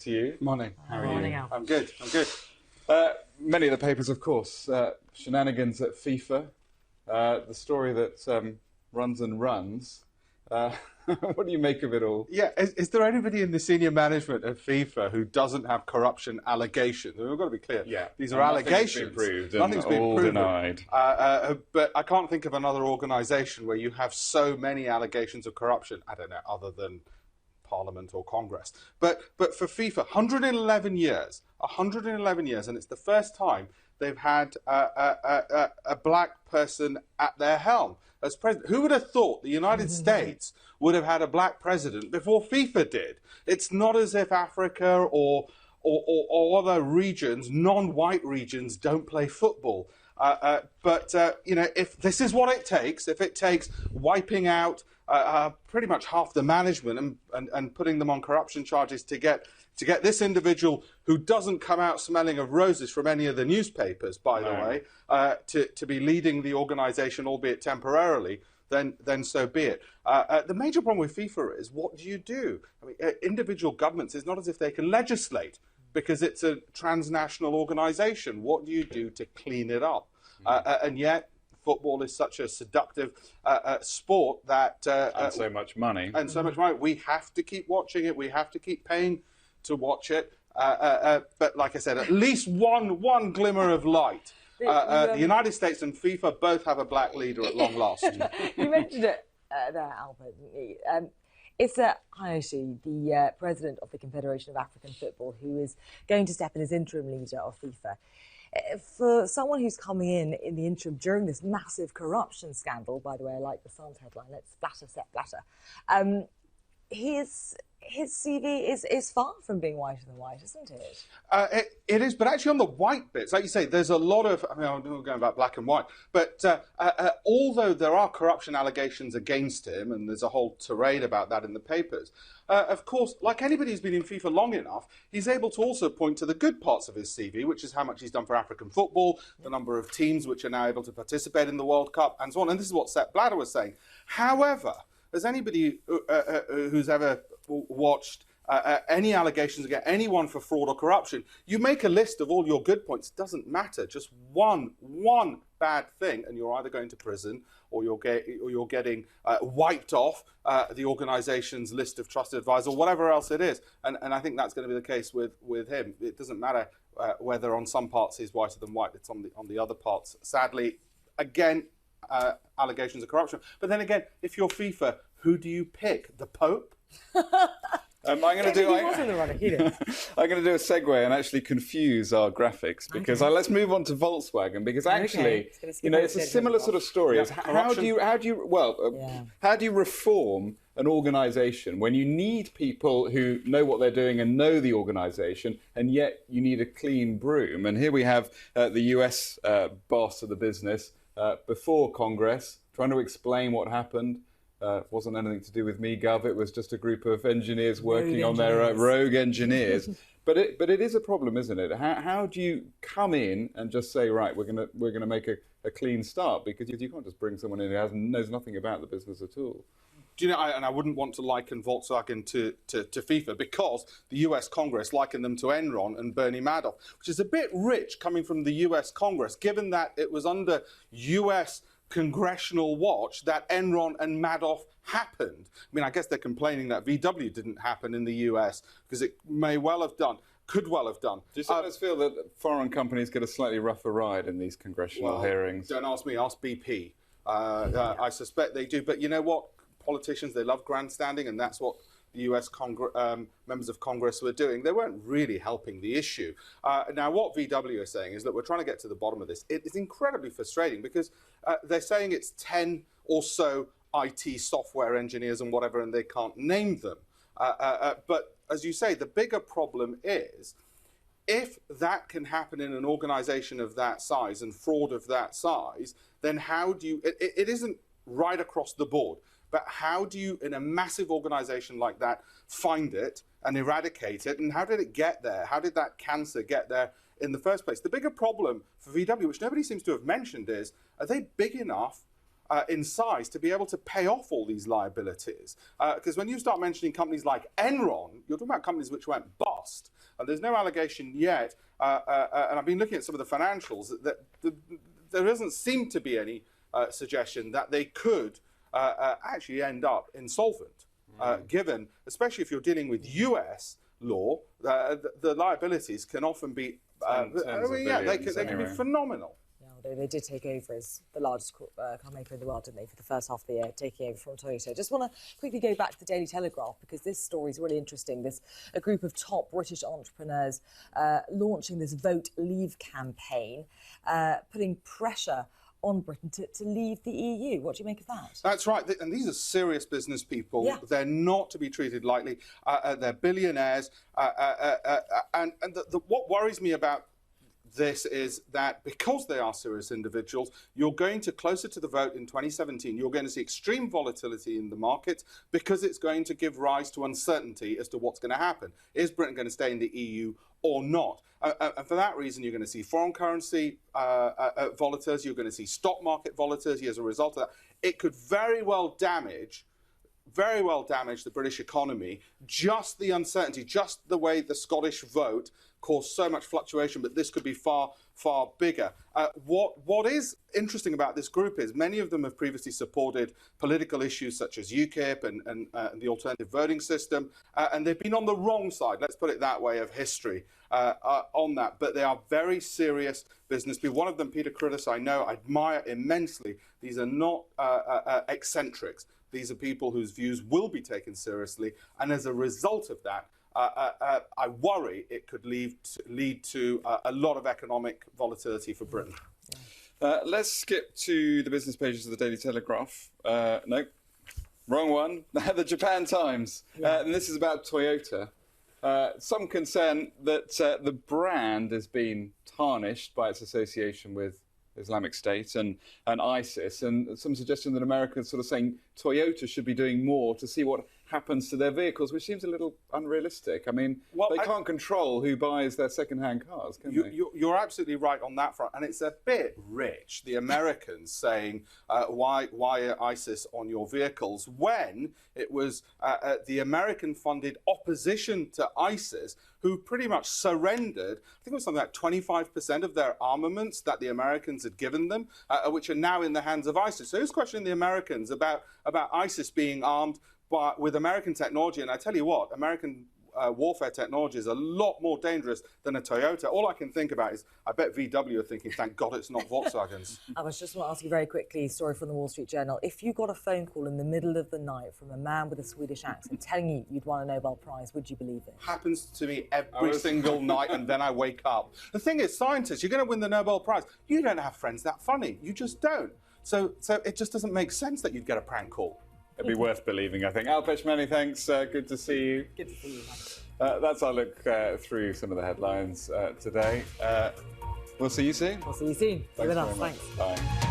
to you. Morning. How are Morning, you? Al. I'm good. Many of the papers, of course. Shenanigans at FIFA. The story that runs and runs. What do you make of it all? Yeah, is there anybody in the senior management of FIFA who doesn't have corruption allegations? I mean, we've got to be clear. Yeah, These are allegations. Nothing's been proven. Denied. But I can't think of another organisation where you have so many allegations of corruption. I don't know, other than Parliament or Congress. But for FIFA, 111 years, and it's the first time they've had a black person at their helm as president. Who would have thought the United States would have had a black president before FIFA did? It's not as if Africa or other regions, non-white regions, don't play football. But if this is what it takes, if it takes wiping out pretty much half the management and putting them on corruption charges to get this individual who doesn't come out smelling of roses from any of the newspapers, by the way, to be leading the organisation, albeit temporarily, then so be it. The major problem with FIFA is, what do you do? I mean, individual governments, it's not as if they can legislate, because it's a transnational organisation. What do you do to clean it up? And yet, football is such a seductive sport that... and so much money. And so much money. We have to keep watching it. We have to keep paying to watch it. But like I said, at least one glimmer of light. The United States and FIFA both have a black leader at long last. You mentioned it there, Albert, didn't you? It's Hayashi, the president of the Confederation of African Football, who is going to step in as interim leader of FIFA. For someone who's coming in the interim during this massive corruption scandal, by the way, I like the Sun's headline, let's splatter, set blatter, his CV is far from being whiter than white, isn't it? It is, but actually on the white bits, like you say, there's a lot of, I mean, I'm going about black and white, but although there are corruption allegations against him, and there's a whole tirade about that in the papers, of course, like anybody who's been in FIFA long enough, he's able to also point to the good parts of his CV, which is how much he's done for African football, the number of teams which are now able to participate in the World Cup, and so on. And this is what Sepp Blatter was saying. However, as anybody who's ever watched any allegations against anyone for fraud or corruption, you make a list of all your good points. It doesn't matter. Just one bad thing, and you're either going to prison or you're getting wiped off the organisation's list of trusted advisors or whatever else it is. And I think that's going to be the case with him. It doesn't matter whether on some parts he's whiter than white. It's on the other parts. Sadly, again, allegations of corruption. But then again, if you're FIFA, who do you pick? The Pope? I'm going to do I'm going to do a segue and actually confuse our graphics, because let's move on to Volkswagen, because actually, it's a similar sort of story. Yeah. How do you reform an organisation when you need people who know what they're doing and know the organisation, and yet you need a clean broom? And here we have the US boss of the business before Congress trying to explain what happened. It wasn't anything to do with me, Gov. It was just a group of engineers working on their rogue engineers. But it is a problem, isn't it? How do you come in and just say, right, we're gonna make a clean start? Because you can't just bring someone in who knows nothing about the business at all. Do you know? And I wouldn't want to liken Volkswagen to FIFA, because the US Congress likened them to Enron and Bernie Madoff, which is a bit rich coming from the US Congress, given that it was under US congressional watch that Enron and Madoff happened. I mean, I guess they're complaining that VW didn't happen in the US, because it could well have done. Do you sometimes feel that foreign companies get a slightly rougher ride in these congressional hearings? Don't ask me, ask BP. I suspect they do. But you know what? Politicians, they love grandstanding, and that's what the US members of Congress were doing. They weren't really helping the issue. Now, what VW are saying is that we're trying to get to the bottom of this. It is incredibly frustrating, because they're saying it's 10 or so IT software engineers and whatever, and they can't name them. But as you say, the bigger problem is, if that can happen in an organization of that size and fraud of that size, then how do you... It isn't right across the board. But how do you, in a massive organisation like that, find it and eradicate it? And how did it get there? How did that cancer get there in the first place? The bigger problem for VW, which nobody seems to have mentioned, is, are they big enough in size to be able to pay off all these liabilities. Because when you start mentioning companies like Enron, you're talking about companies which went bust. And there's no allegation yet, and I've been looking at some of the financials, that there doesn't seem to be any suggestion that they could actually end up insolvent, given, especially if you're dealing with US law, the liabilities can often be, they can be phenomenal. They did take over as the largest car maker in the world, didn't they, for the first half of the year, taking over from Toyota. Just want to quickly go back to the Daily Telegraph, because this story is really interesting. There's a group of top British entrepreneurs launching this Vote Leave campaign, putting pressure on Britain to leave the EU. What do you make of that? That's right. And these are serious business people. Yeah. They're not to be treated lightly. They're billionaires. And what worries me about this is that because they are serious individuals, you're going to, closer to the vote in 2017, you're going to see extreme volatility in the market, because it's going to give rise to uncertainty as to what's going to happen. Is Britain going to stay in the EU or not? And for that reason, you're going to see foreign currency volatility, you're going to see stock market volatility as a result of that. It could very well damage the British economy. Just the uncertainty, just the way the Scottish vote caused so much fluctuation, but this could be far, far bigger. What is interesting about this group is many of them have previously supported political issues such as UKIP and the alternative voting system, and they've been on the wrong side, let's put it that way, of history on that. But they are very serious business people. One of them, Peter Critis, I admire immensely. These are not eccentrics. These are people whose views will be taken seriously, and as a result of that, I worry it could lead to a lot of economic volatility for Britain. Let's skip to the business pages of the Daily Telegraph. No, wrong one. The Japan Times. And this is about Toyota. Some concern that the brand has been tarnished by its association with Islamic State and ISIS, and some suggestion that Americans sort of saying Toyota should be doing more to see what happens to their vehicles, which seems a little unrealistic. I mean, they can't control who buys their second-hand cars, can they? You're absolutely right on that front, and it's a bit rich, the Americans saying, why ISIS on your vehicles, when it was the American-funded opposition to ISIS who pretty much surrendered, I think it was something like 25% of their armaments that the Americans had given them, which are now in the hands of ISIS. So who's questioning the Americans about ISIS being armed with American technology? And I tell you what, American warfare technology is a lot more dangerous than a Toyota. All I can think about is, I bet VW are thinking, thank God it's not Volkswagens. I just want to ask you very quickly, story from the Wall Street Journal. If you got a phone call in the middle of the night from a man with a Swedish accent telling you you'd won a Nobel Prize, would you believe it? Happens to me every single night, and then I wake up. The thing is, scientists, you're going to win the Nobel Prize. You don't have friends that funny. You just don't. So it just doesn't make sense that you'd get a prank call. It'd be worth believing, I think. Alpesh, many thanks. Good to see you. Good to see you, thanks. That's our look through some of the headlines today. We'll see you soon. We'll see you soon. Stay with us. Thanks. Bye.